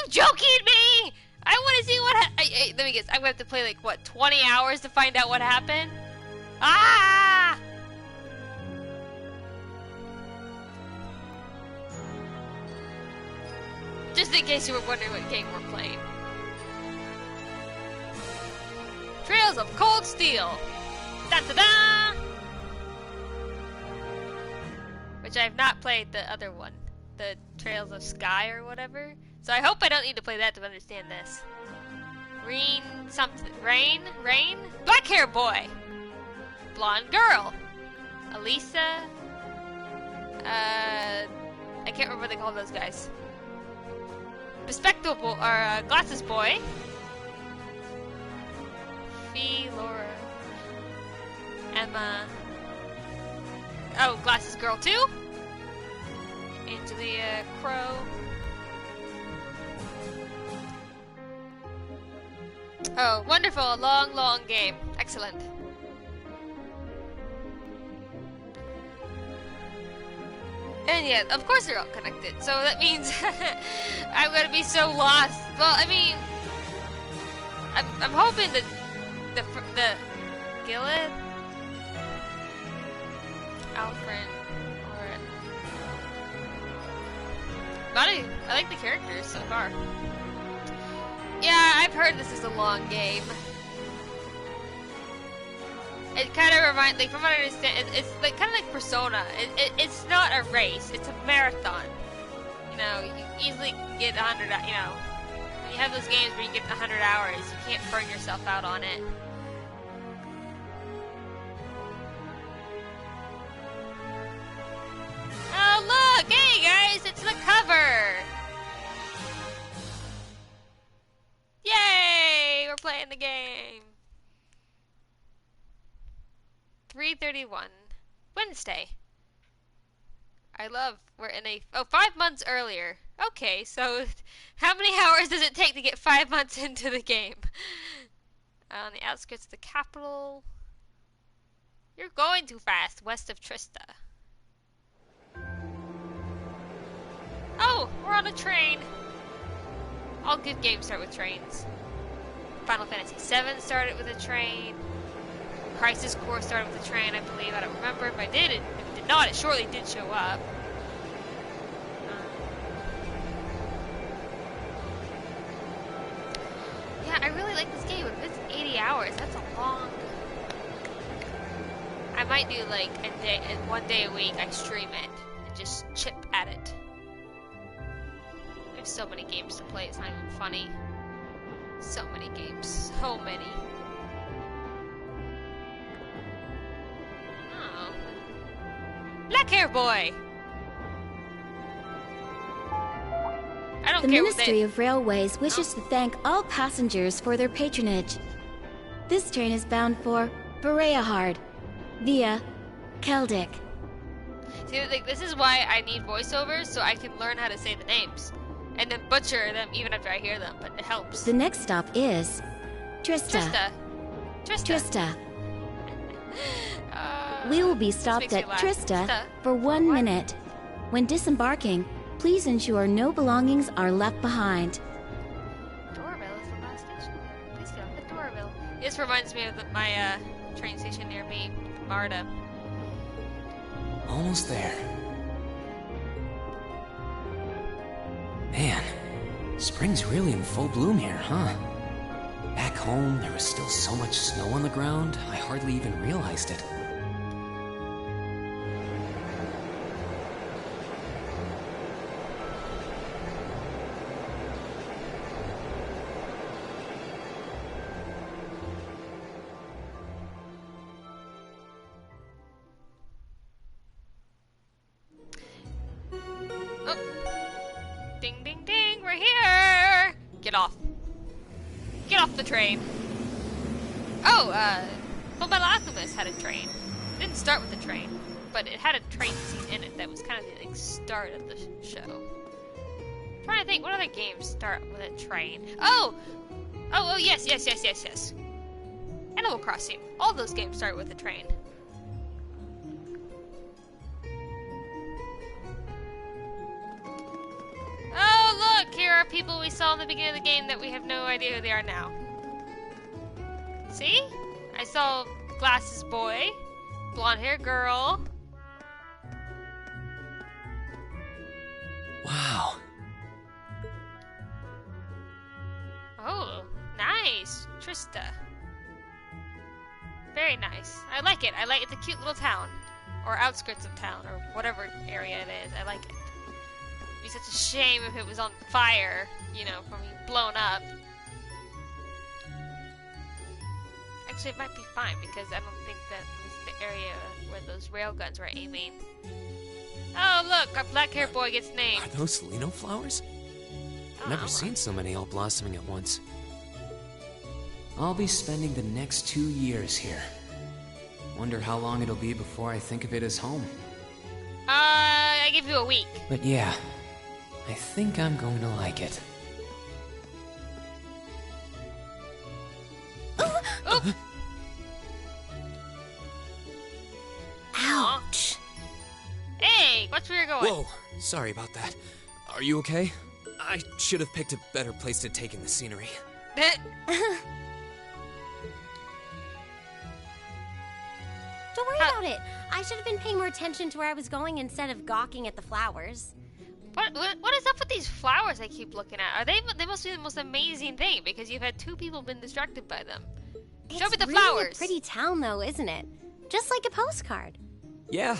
you joking me? I want to see what let me guess. I'm going to have to play like, what, 20 hours to find out what happened? Ah! Just in case you were wondering what game we're playing. Trails of Cold Steel. Da-da-da! Which I have not played the other one. The Trails of Sky or whatever. So I hope I don't need to play that to understand this. Rain something. Rain? Black hair boy. Blonde girl. Elisa. I can't remember what they call those guys. Bespectacled or glasses boy. Fee, Laura. Emma. Oh, glasses girl too. Angelia Crow. Oh, wonderful. A long, long game. Excellent. And yeah, of course they're all connected. So that means I'm gonna be so lost. Well, I mean, I'm hoping that the Giliath, Alfred, or I like the characters so far. Yeah, I've heard this is a long game. It kind of reminds, like, from what I understand, it's like kind of like Persona. It's not a race; it's a marathon. You know, you easily get 100. You know, when you have those games where you get 100 hours, you can't burn yourself out on it. Oh look! Hey guys, it's the cover. Yay! We're playing the game. 3:31. Wednesday. We're in a 5 months earlier. Okay, so how many hours does it take to get 5 months into the game? On the outskirts of the capital. You're going too fast, west of Trista. Oh, we're on a train. All good games start with trains. Final Fantasy VII started with a train. Crisis Core started with a train, I believe. I don't remember if I did. If it did not, it surely did show up. Yeah, I really like this game. If it's 80 hours, that's a long... I might do like one day a week I stream it and just chip at it. There's so many games to play, it's not even funny. So many games. So many. Oh. Black hair boy! I don't The care Ministry of Railways wishes to thank all passengers for their patronage. This train is bound for Bereahard via Keldic. See, like, this is why I need voiceovers, so I can learn how to say the names. And then butcher them even after I hear them, but it helps. The next stop is Trista. Trista. We will be stopped at Trista for 1 minute. When disembarking, please ensure no belongings are left behind. Doorbell is the last station. Please get off the doorbell. This reminds me of my train station near me, Marta. Almost there. Man, spring's really in full bloom here, huh? Back home, there was still so much snow on the ground, I hardly even realized it. Train. Oh, Fullmetal Alchemist had a train. It didn't start with a train, but it had a train scene in it that was kind of the like, start of the show. I'm trying to think, what other games start with a train? Oh, yes. Animal Crossing. All those games start with a train. Oh, look, here are people we saw in the beginning of the game that we have no idea who they are now. See? I saw glasses boy, blonde hair girl. Wow. Oh, nice. Trista. Very nice. I like it. I like it's a cute little town. Or outskirts of town, or whatever area it is. I like it. It'd be such a shame if it was on fire, you know, from being blown up. Actually, it might be fine, because I don't think that was the area where those railguns were aiming. Oh, look! Our black-haired boy gets named. Are those Lino flowers? I've never seen so many all blossoming at once. I'll be spending the next 2 years here. Wonder how long it'll be before I think of it as home. I give you a week. But yeah, I think I'm going to like it. Oh! Ouch! Hey, watch where you're going. Whoa, sorry about that. Are you okay? I should have picked a better place to take in the scenery. Don't worry about it. I should have been paying more attention to where I was going instead of gawking at the flowers. What is up with these flowers I keep looking at? They must be the most amazing thing, because you've had 2 people been distracted by them. Show me the It's really flowers. a pretty town, though, isn't it? Just like a postcard. Yeah,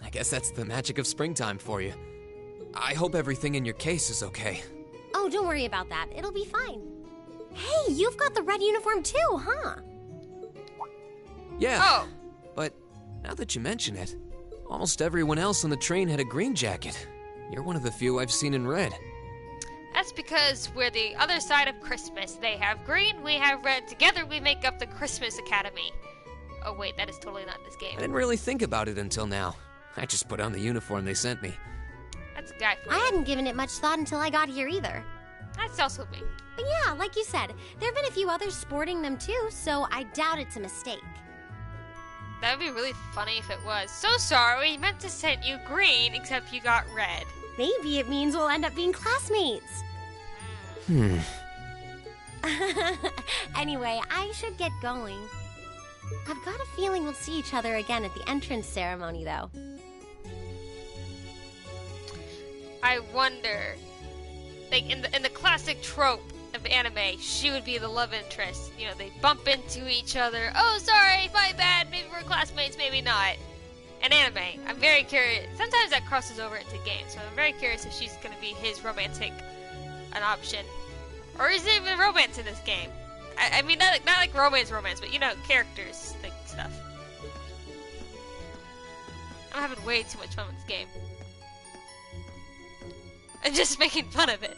I guess that's the magic of springtime for you. I hope everything in your case is okay. Oh, don't worry about that. It'll be fine. Hey, you've got the red uniform too, huh? Yeah, Oh, but now that you mention it, almost everyone else on the train had a green jacket. You're one of the few I've seen in red. that's because we're the other side of Christmas. They have green, we have red. Together we make up the Christmas Academy. Oh wait, that is totally not this I game. didn't really think about it until now. I just put on the uniform they sent me. That's a guy for I you. hadn't given it much thought until I got here either. That's also me. But yeah, like you said, there have been a few others sporting them too, so I doubt it's a mistake. That would be really funny if it was. So sorry, we meant to send you green, except you got red. Maybe it means we'll end up being classmates. Anyway, I should get going. I've got a feeling we'll see each other again at the entrance ceremony, though. I wonder, like in the classic trope of anime, she would be the love interest. You know, they bump into each other. Oh, sorry, my bad. Maybe we're classmates, maybe not. An anime. I'm very curious. Sometimes that crosses over into games, so I'm very curious if she's gonna be his romantic an option, or is there even romance in this game? I mean, not like romance, but you know, characters, like stuff. I'm having way too much fun with this game. I'm just making fun of it.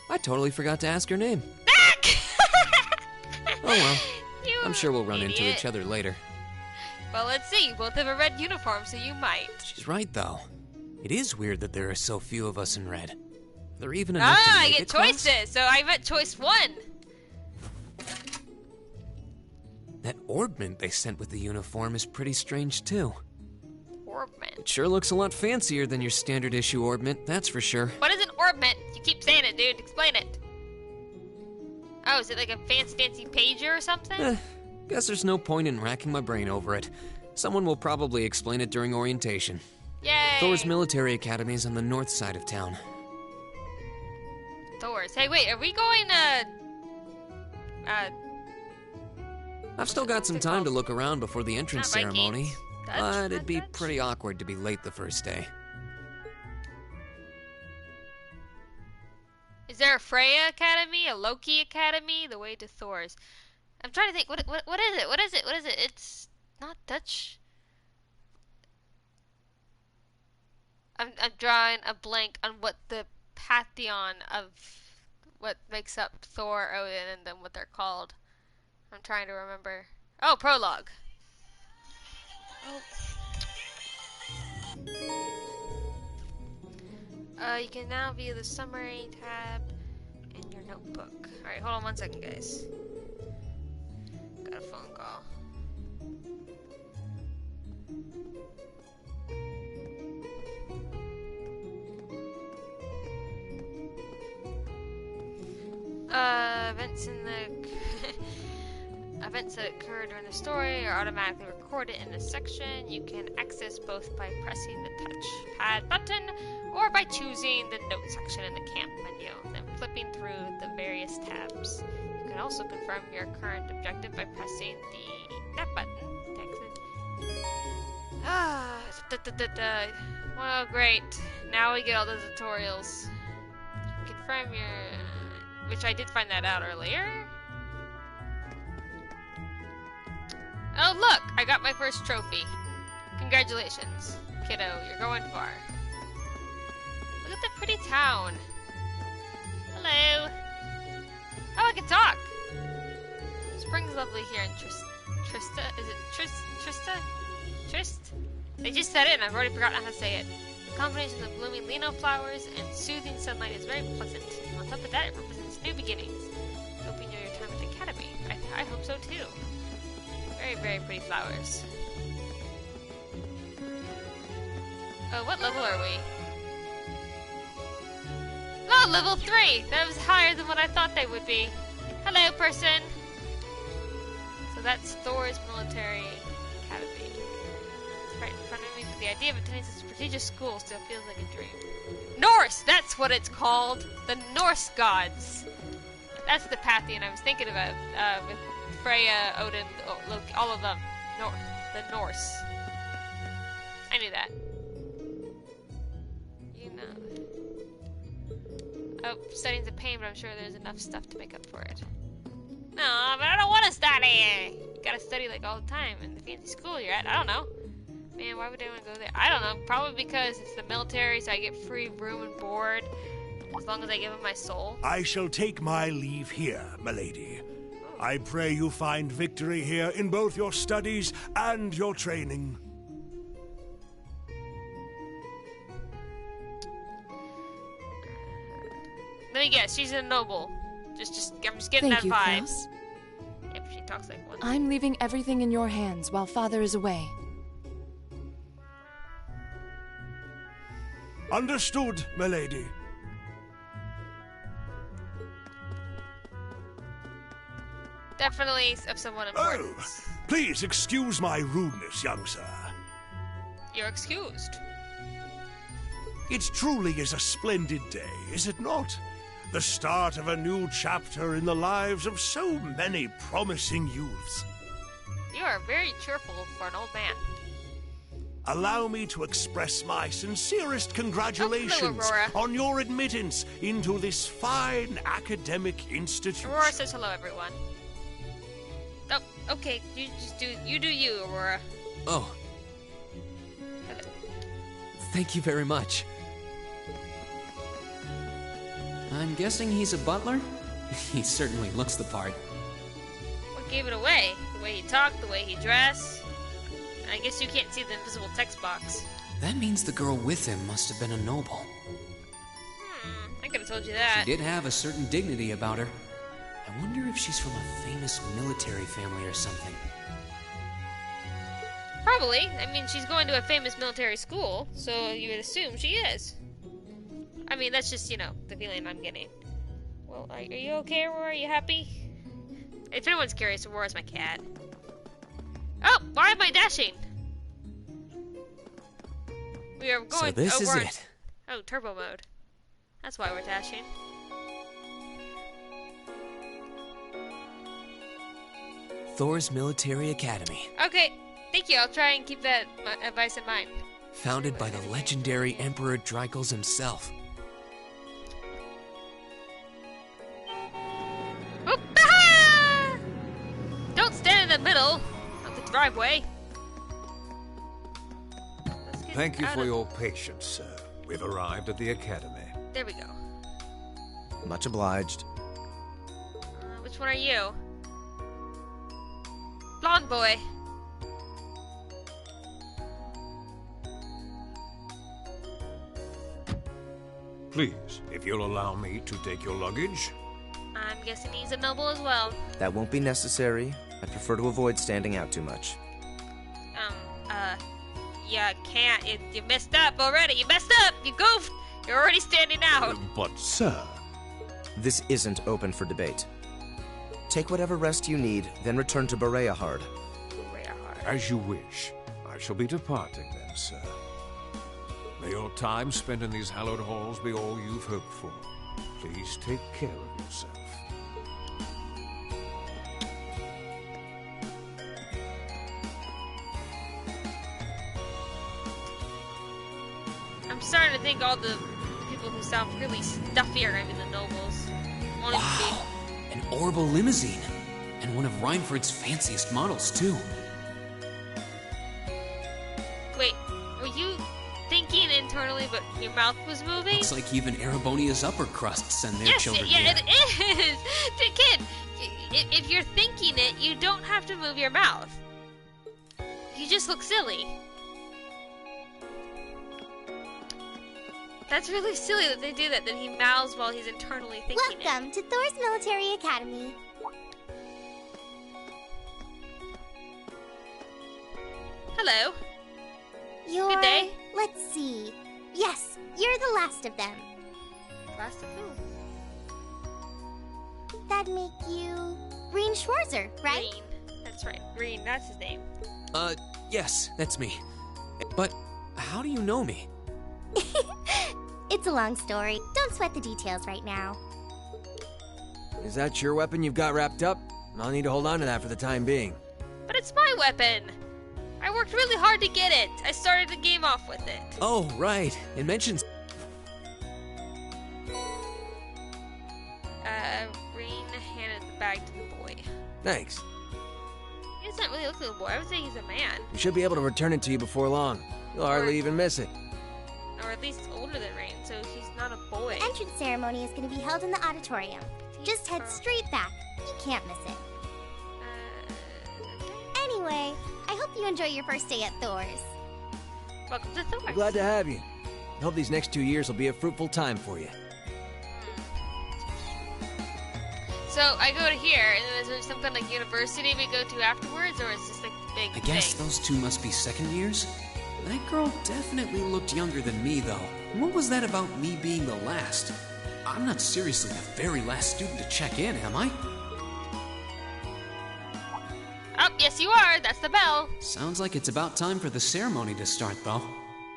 I totally forgot to ask your name. Oh well, You I'm sure we'll run into idiot. each other later. Well, let's see. You both have a red uniform, so you might. She's right, though. It is weird that there are so few of us in red. Are there even enough to I make get it class? choices, so I got choice 1. That orbment they sent with the uniform is pretty strange, too. Orbment. It sure looks a lot fancier than your standard issue orbment, that's for sure. What is an orbment? You keep saying it, dude. Explain it. Oh, is it like a fancy pager or something? Guess there's no point in racking my brain over it. Someone will probably explain it during orientation. Yay! Thors Military Academy is on the north side of town. Thors. Hey, wait, are we going, I've still got some what's it time to called? look around before the entrance Not Vikings. ceremony, Dutch? but Not it'd be Dutch? pretty awkward to be late the first day. Is there a Freya Academy? A Loki Academy? The way to Thors. I'm trying to think. What is it? What is it? What is it? It's not Dutch. I'm drawing a blank on what the pantheon of what makes up Thor, Odin, and then what they're called. I'm trying to remember. Oh, prologue. You can now view the summary tab in your notebook. Alright, hold on 1 second, guys. Got a phone call. Events that occur during the story are automatically recorded in this section. You can access both by pressing the touchpad button or by choosing the note section in the camp menu, then flipping through the various tabs. You can also confirm your current objective by pressing that button. Well, great. Now we get all the tutorials. Confirm your... Which I did find that out earlier. Oh look! I got my first trophy. Congratulations, kiddo. You're going far. Look at the pretty town. Hello. Oh, I can talk! Spring's lovely here in Trista. Is it Trist? They just said it and I've already forgotten how to say it. The combination of blooming lino flowers and soothing sunlight is very pleasant. And on top of that, it represents new beginnings. I hope you enjoy your time at the academy. I hope so too. Very, very pretty flowers. Oh, what level are we? Oh, level 3! That was higher than what I thought they would be. Hello, person! So that's Thors Military Academy. It's right in front of me, but the idea of attending such a prestigious school still feels like a dream. Norse! That's what it's called! The Norse gods! That's the Pantheon I was thinking about, with Freya, Odin, Loki, all of them. The Norse. I knew that. You know. Oh, studying's a pain, but I'm sure there's enough stuff to make up for it. No, but I don't want to study! You gotta study like all the time in the fancy school you're at. I don't know. Man, why would anyone go there? I don't know. Probably because it's the military, so I get free room and board. As long as I give them my soul. I shall take my leave here, milady. I pray you find victory here in both your studies and your training. Let me guess, she's a noble. I'm just getting that vibe. Thors. Yep, she talks like one. I'm leaving everything in your hands while Father is away. Understood, milady. Definitely of someone importance. Oh, please excuse my rudeness, young sir. You're excused. It truly is a splendid day, is it not? The start of a new chapter in the lives of so many promising youths. You are very cheerful for an old man. Allow me to express my sincerest congratulations on your admittance into this fine academic institution. Aurora says hello, everyone. Oh, okay. You do you, Aurora. Oh. Hello. Thank you very much. I'm guessing he's a butler? He certainly looks the part. What gave it away? The way he talked, the way he dressed? I guess you can't see the invisible text box. That means the girl with him must have been a noble. I could have told you that. She did have a certain dignity about her. I wonder if she's from a famous military family or something. Probably. I mean, she's going to a famous military school, so you would assume she is. I mean, that's just, the feeling I'm getting. Well, are you okay, Aurora? Are you happy? If anyone's curious, Aurora's my cat. Oh, why am I dashing? We are going... So this is it. Oh, turbo mode. That's why we're dashing. Thors Military Academy. Okay, thank you. I'll try and keep that advice in mind. Founded by the legendary Emperor Dreikels himself. Oop, ah! Don't stand in the middle of the driveway. Thank you for your patience, sir. We've arrived at the academy. There we go. Much obliged. Which one are you? Blonde boy. Please, if you'll allow me to take your luggage. I'm guessing he's a noble as well. That won't be necessary. I prefer to avoid standing out too much. Yeah, can't. You messed up already. You messed up. You goofed. You're already standing out. But, sir, This isn't open for debate. Take whatever rest you need, then return to Bereahard. As you wish. I shall be departing then, sir. May your time spent in these hallowed halls be all you've hoped for. Please take care of yourself. I'm starting to think all the people who sound really stuffy are gonna be the nobles. Wow! An orbital limousine! And one of Reinford's fanciest models, too. Wait, were you thinking internally but your mouth was moving? Looks like even Erebonia's upper crust send their children yeah, here. it is! Kid, if you're thinking it, you don't have to move your mouth. You just look silly. That's really silly that they do that, that he mouths while he's internally thinking Welcome to Thors Military Academy. Hello. You're... Good day. Let's see. Yes, you're the last of them. Last of who? That'd make you... Reen Schwarzer, right? Reen. That's right. Reen, that's his name. Yes, that's me. But how do you know me? It's a long story. Don't sweat the details right now. Is that your weapon you've got wrapped up? I'll need to hold on to that for the time being. But it's my weapon. I worked really hard to get it. I started the game off with it. Oh, right. It mentions... Reen handed the bag to the boy. Thanks. He doesn't really look like a boy. I would say he's a man. We should be able to return it to you before long. You'll hardly even miss it. Or at least older than Reen, so he's not a boy. The entrance ceremony is going to be held in the auditorium. Just head straight back. You can't miss it. Anyway, I hope you enjoy your first day at Thors. Welcome to Thors. I'm glad to have you. I hope these next 2 years will be a fruitful time for you. So I go to here, and then is there some kind of university we go to afterwards, or is this like a big I guess thing? those two must be second years? That girl definitely looked younger than me, though. What was that about me being the last? I'm not seriously the very last student to check in, am I? Oh, yes you are. That's the bell. Sounds like it's about time for the ceremony to start, though.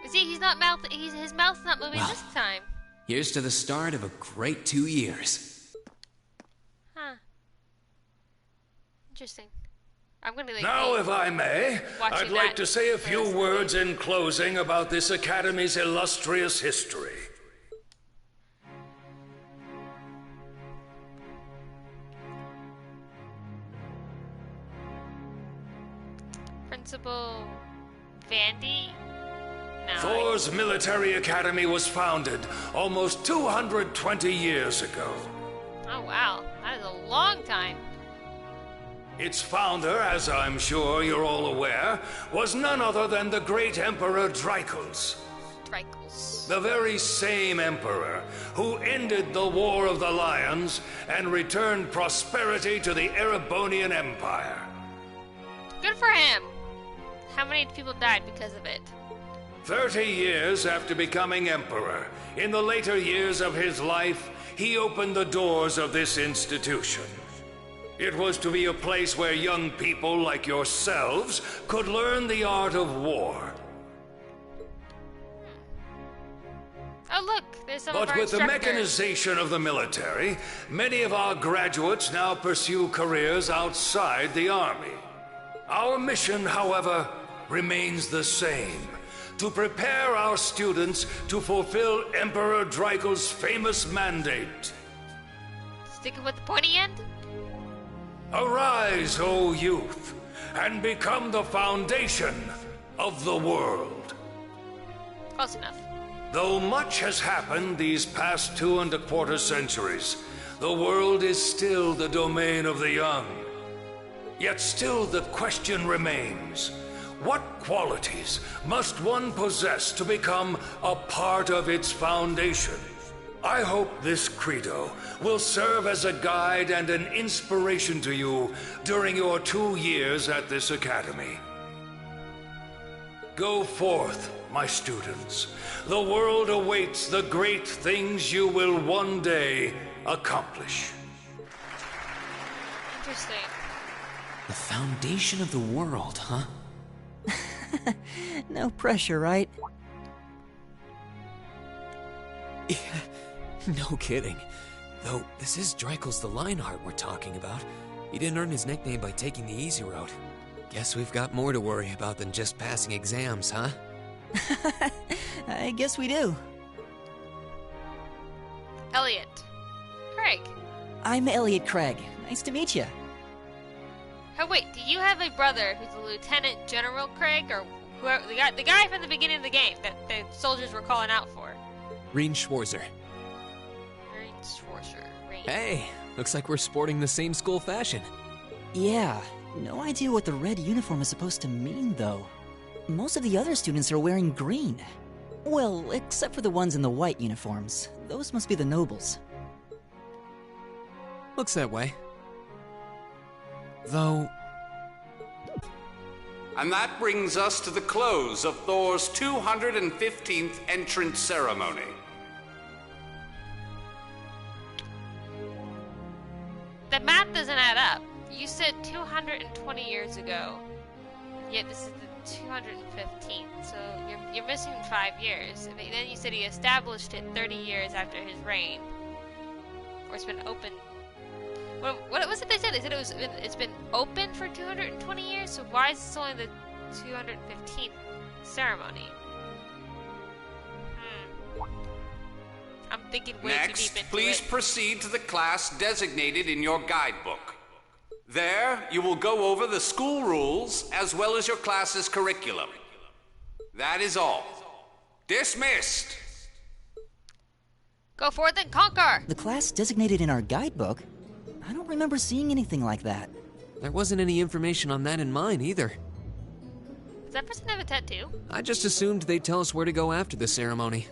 See, his mouth's not moving this time. Here's to the start of a great 2 years. Huh. Interesting. I'm gonna like. Now, if I may, watching I'd like that to say a for few this words in closing about this Academy's illustrious history. Principal Vandy? No. Thors Military Academy was founded almost 220 years ago. Oh wow, that is a long time. Its founder, as I'm sure you're all aware, was none other than the great Emperor Drycles. Drycles. The very same emperor who ended the War of the Lions and returned prosperity to the Erebonian Empire. Good for him. How many people died because of it? 30 years after becoming emperor, in the later years of his life, he opened the doors of this institution. It was to be a place where young people like yourselves could learn the art of war. Oh look, there's some of But our with the instructors. mechanization of the military, many of our graduates now pursue careers outside the army. Our mission, however, remains the same: to prepare our students to fulfill Emperor Drycles' famous mandate. Sticking with the pointy end? Arise, O youth, and become the foundation of the world. Close enough. Though much has happened these past 2¼ centuries, the world is still the domain of the young. Yet still the question remains: what qualities must one possess to become a part of its foundation? I hope this credo will serve as a guide and an inspiration to you during your 2 years at this academy. Go forth, my students. The world awaits the great things you will one day accomplish. Interesting. The foundation of the world, huh? No pressure, right? Yeah, no kidding. Though, this is Dreikel's the Lionheart we're talking about. He didn't earn his nickname by taking the easy road. Guess we've got more to worry about than just passing exams, huh? I guess we do. Elliot. Craig. I'm Elliot Craig. Nice to meet you. Oh wait, do you have a brother who's a Lieutenant General Craig, or whoever, the guy from the beginning of the game that the soldiers were calling out for? Reen Schwarzer. Reen Schwarzer. Reen. Hey, looks like we're sporting the same school fashion. Yeah, no idea what the red uniform is supposed to mean, though. Most of the other students are wearing green. Well, except for the ones in the white uniforms. Those must be the nobles. Looks that way. Though... And that brings us to the close of Thors' 215th entrance ceremony. The math doesn't add up. You said 220 years ago. Yet this is the 215th, so you're missing 5 years. And then you said he established it 30 years after his reign. Or it's been open. What was it they said? They said it's been open for 220 years, so why is this only the 215th ceremony? I'm thinking way too deep into it. Please proceed to the class designated in your guidebook. There, you will go over the school rules as well as your class's curriculum. That is all. Dismissed! Go forth and conquer! The class designated in our guidebook? I don't remember seeing anything like that. There wasn't any information on that in mine, either. Does that person have a tattoo? I just assumed they'd tell us where to go after the ceremony.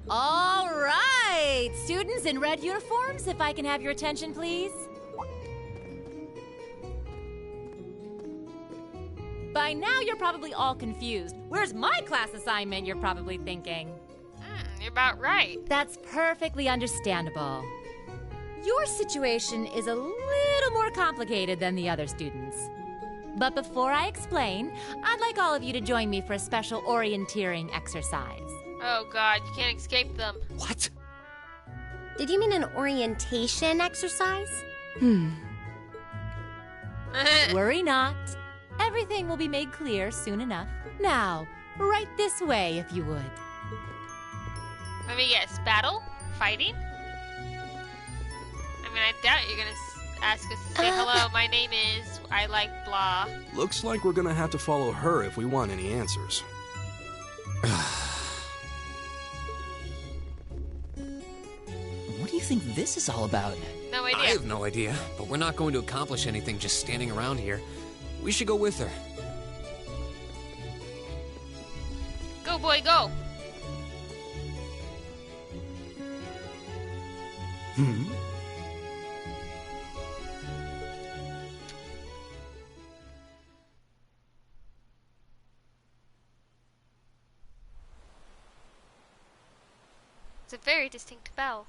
All right! Students in red uniforms, if I can have your attention, please. By now, you're probably all confused. Where's my class assignment, you're probably thinking? You're about right. That's perfectly understandable. Your situation is a little more complicated than the other students. But before I explain, I'd like all of you to join me for a special orienteering exercise. Oh god, you can't escape them. What? Did you mean an orientation exercise? Worry not. Everything will be made clear soon enough. Now, right this way, if you would. Let me guess. Battle? Fighting? I mean, I doubt you're gonna ask us to say hello, my name is, I like blah. Looks like we're gonna have to follow her if we want any answers. What do you think this is all about? No idea. I have no idea, but we're not going to accomplish anything just standing around here. We should go with her. Go, boy, go! It's a very distinct bell.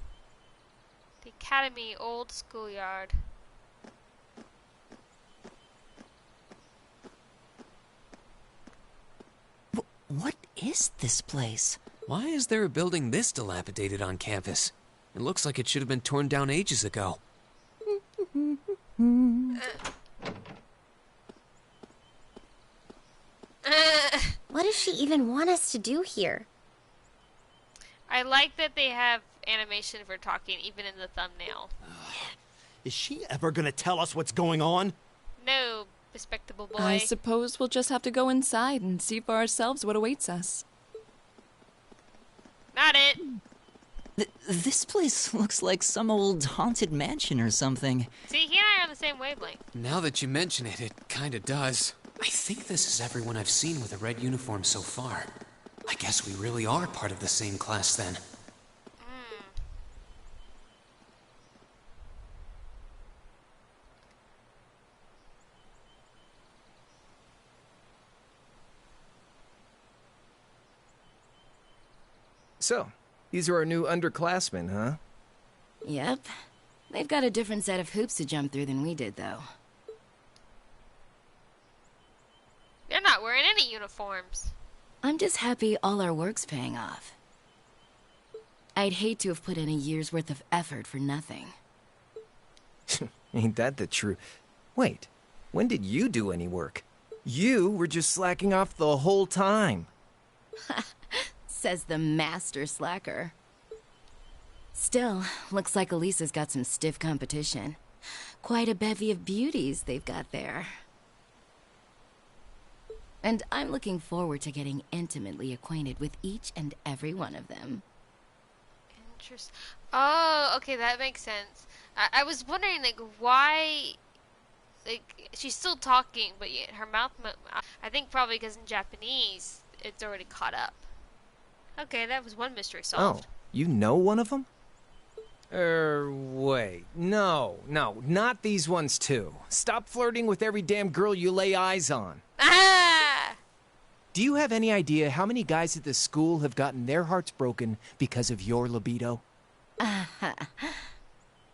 The Academy Old Schoolyard. What is this place? Why is there a building this dilapidated on campus? It looks like it should have been torn down ages ago. What does she even want us to do here? I like that they have animation for talking, even in the thumbnail. Is she ever gonna tell us what's going on? No, respectable boy. I suppose we'll just have to go inside and see for ourselves what awaits us. Not it. This place looks like some old haunted mansion or something. See, he and I are on the same wavelength. Now that you mention it, it kinda does. I think this is everyone I've seen with a red uniform so far. I guess we really are part of the same class then. So, these are our new underclassmen, huh? Yep. They've got a different set of hoops to jump through than we did, though. They're not wearing any uniforms. I'm just happy all our work's paying off. I'd hate to have put in a year's worth of effort for nothing. Ain't that the truth? Wait, when did you do any work? You were just slacking off the whole time. Says the master slacker. Still, looks like Elisa's got some stiff competition. Quite a bevy of beauties they've got there. And I'm looking forward to getting intimately acquainted with each and every one of them. Interesting. Oh, okay, that makes sense. I was wondering, like, why... Like, she's still talking, but yet her mouth... I think probably because in Japanese, it's already caught up. Okay, that was one mystery solved. Oh, you know one of them? Wait. No, not these ones too. Stop flirting with every damn girl you lay eyes on. Ah! Do you have any idea how many guys at this school have gotten their hearts broken because of your libido?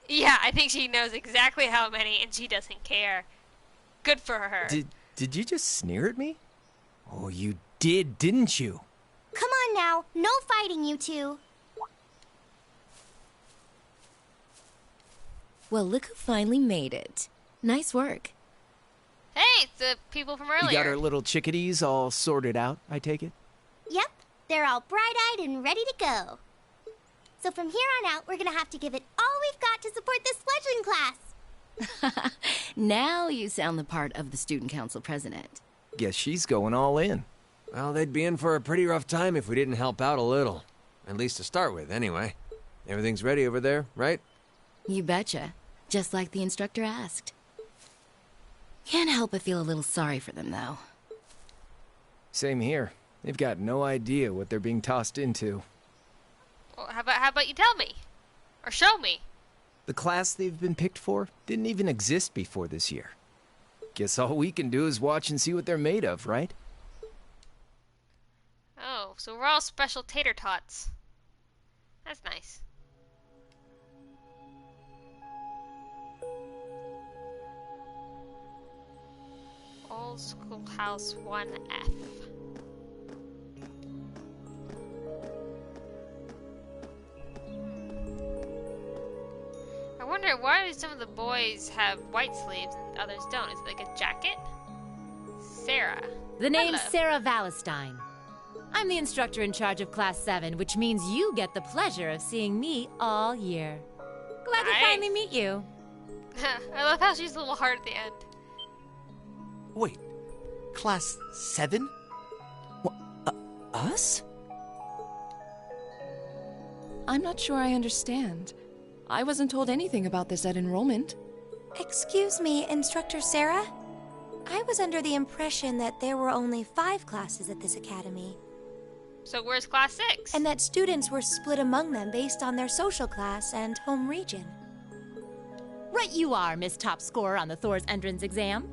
Yeah, I think she knows exactly how many, and she doesn't care. Good for her. Did you just sneer at me? Oh, you did, didn't you? Come on now, no fighting, you two. Well, look who finally made it. Nice work. Hey, it's the people from earlier. You got our little chickadees all sorted out, I take it? Yep, they're all bright-eyed and ready to go. So from here on out, we're gonna have to give it all we've got to support this fledgling class. Now you sound the part of the student council president. Guess she's going all in. Well, they'd be in for a pretty rough time if we didn't help out a little. At least to start with, anyway. Everything's ready over there, right? You betcha. Just like the instructor asked. Can't help but feel a little sorry for them, though. Same here. They've got no idea what they're being tossed into. Well, how about you tell me? Or show me? The class they've been picked for didn't even exist before this year. Guess all we can do is watch and see what they're made of, right? Oh, so we're all special tater tots. That's nice. Old Schoolhouse 1F. I wonder why do some of the boys have white sleeves and others don't? Is it like a jacket? Sarah. The name's Hello. Sarah Valestine. I'm the instructor in charge of Class 7, which means you get the pleasure of seeing me all year. Glad to finally meet you. I love how she's a little hard at the end. Wait, Class 7? Us? I'm not sure I understand. I wasn't told anything about this at enrollment. Excuse me, Instructor Sarah? I was under the impression that there were only 5 classes at this academy. So where's Class 6? And that students were split among them based on their social class and home region. Right you are, Miss Top Scorer on the Thors entrance exam.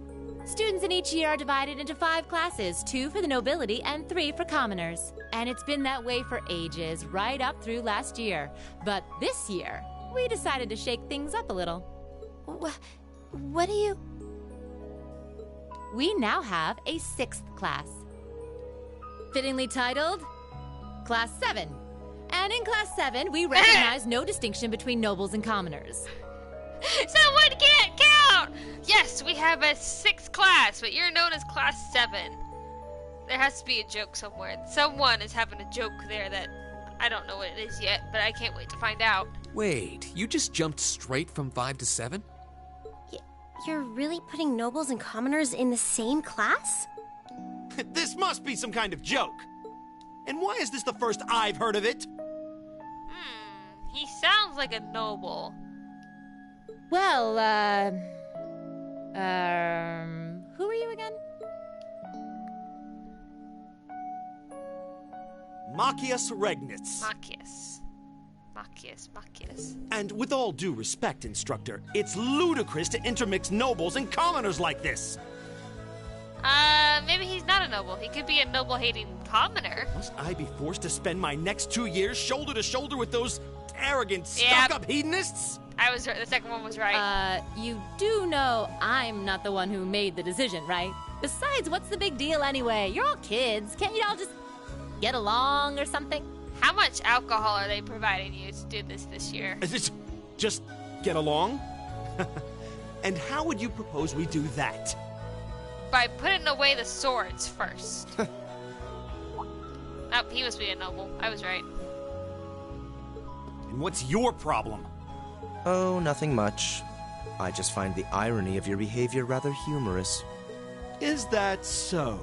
Students in each year are divided into 5 classes, 2 for the nobility and 3 for commoners. And it's been that way for ages, right up through last year. But this year, we decided to shake things up a little. What do you... We now have a 6th class. Fittingly titled, Class 7. And in Class 7, we recognize no distinction between nobles and commoners. Someone can't count! Yes, we have a 6th class, but you're known as Class 7. There has to be a joke somewhere. Someone is having a joke there that I don't know what it is yet, but I can't wait to find out. Wait, you just jumped straight from 5 to 7? You're really putting nobles and commoners in the same class? This must be some kind of joke. And why is this the first I've heard of it? He sounds like a noble. Well, who are you again? Machias Regnitz. Machias. And with all due respect, Instructor, it's ludicrous to intermix nobles and commoners like this. Maybe he's not a a noble. He could be a noble-hating commoner. Must I be forced to spend my next 2 years shoulder to shoulder with those arrogant, stuck-up hedonists? I was right. The second one was right. You do know I'm not the one who made the decision, right? Besides, what's the big deal anyway? You're all kids. Can't you all just get along or something? How much alcohol are they providing you to do this year? Is it just get along? And how would you propose we do that? By putting away the swords first. Oh, he must be a noble. I was right. And what's your problem? Oh, nothing much. I just find the irony of your behavior rather humorous. Is that so?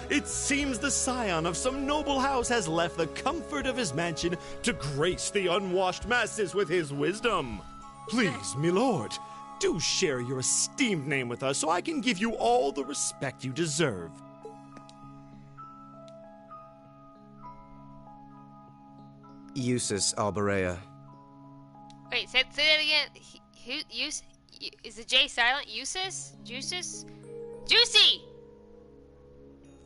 It seems the scion of some noble house has left the comfort of his mansion to grace the unwashed masses with his wisdom. Please, milord, do share your esteemed name with us so I can give you all the respect you deserve. Eustace Alberea. Wait, say that again. Is the J silent? Eustace? Juices? Juicy!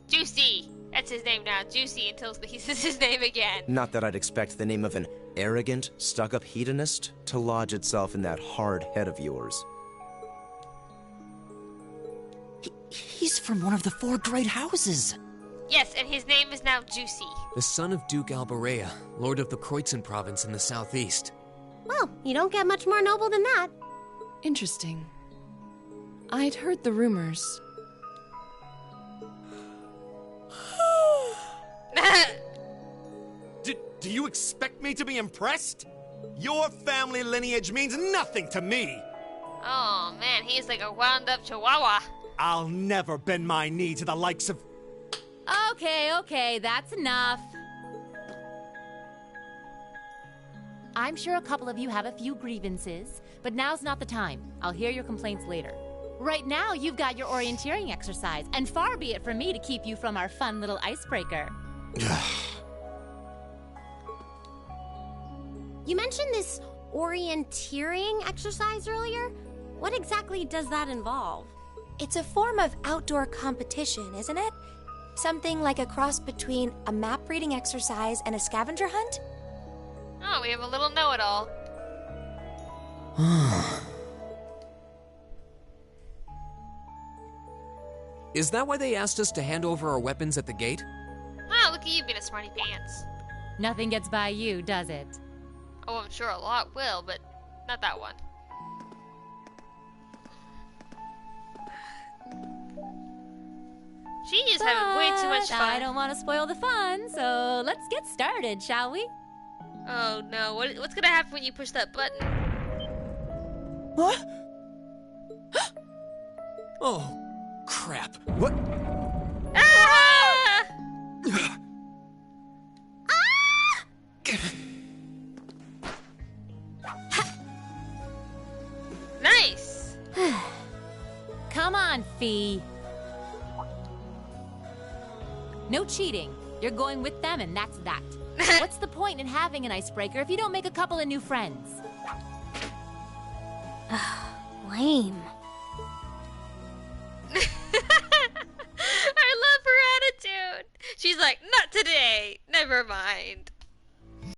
Juicy! That's his name now. Juicy until he says his name again. Not that I'd expect the name of an arrogant, stuck-up hedonist to lodge itself in that hard head of yours. He's from one of the 4 great houses. Yes, and his name is now Juicy. The son of Duke Alberea, Lord of the Kreutzen province in the southeast. Well, you don't get much more noble than that. Interesting. I'd heard the rumors. Do you expect me to be impressed? Your family lineage means nothing to me. Oh, man, he's like a wound-up chihuahua. I'll never bend my knee to the likes of... Okay, that's enough. I'm sure a couple of you have a few grievances, but now's not the time. I'll hear your complaints later. Right now, you've got your orienteering exercise, and far be it from me to keep you from our fun little icebreaker. You mentioned this orienteering exercise earlier. What exactly does that involve? It's a form of outdoor competition, isn't it? Something like a cross between a map-reading exercise and a scavenger hunt? Oh, we have a little know-it-all. Is that why they asked us to hand over our weapons at the gate? Oh, look at you being a smarty pants. Nothing gets by you, does it? Oh, I'm sure a lot will, but not that one. She is having way too much fun. I don't want to spoil the fun, so let's get started, shall we? Oh no, what's gonna happen when you push that button? What? Oh, crap. What? Ah! Nice! Come on, Fee. No cheating. You're going with them, and that's that. What's the point in having an icebreaker if you don't make a couple of new friends? Lame. I love her attitude. She's like, not today. Never mind.